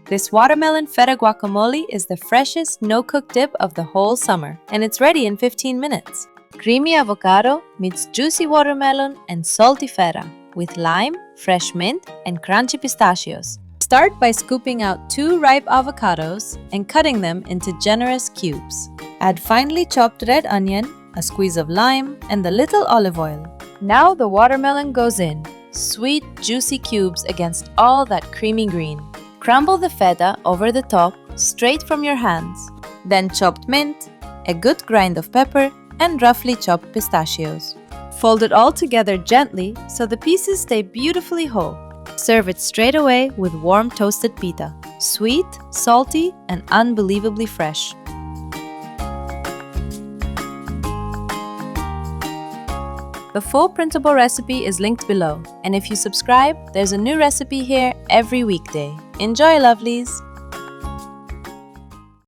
This watermelon feta guacamole is the freshest no-cook dip of the whole summer, and it's ready in 15 minutes. Creamy avocado meets juicy watermelon and salty feta with lime, fresh mint, and crunchy pistachios. Start by scooping out 2 ripe avocados and cutting them into generous cubes. Add finely chopped red onion, a squeeze of lime, and a little olive oil. Now the watermelon goes in, sweet, juicy cubes against all that creamy green. Crumble the feta over the top, straight from your hands. Then chopped mint, a good grind of pepper, and roughly chopped pistachios. Fold it all together gently so the pieces stay beautifully whole. Serve it straight away with warm toasted pita. Sweet, salty, and unbelievably fresh. The full printable recipe is linked below, and if you subscribe, there's a new recipe here every weekday. Enjoy, lovelies!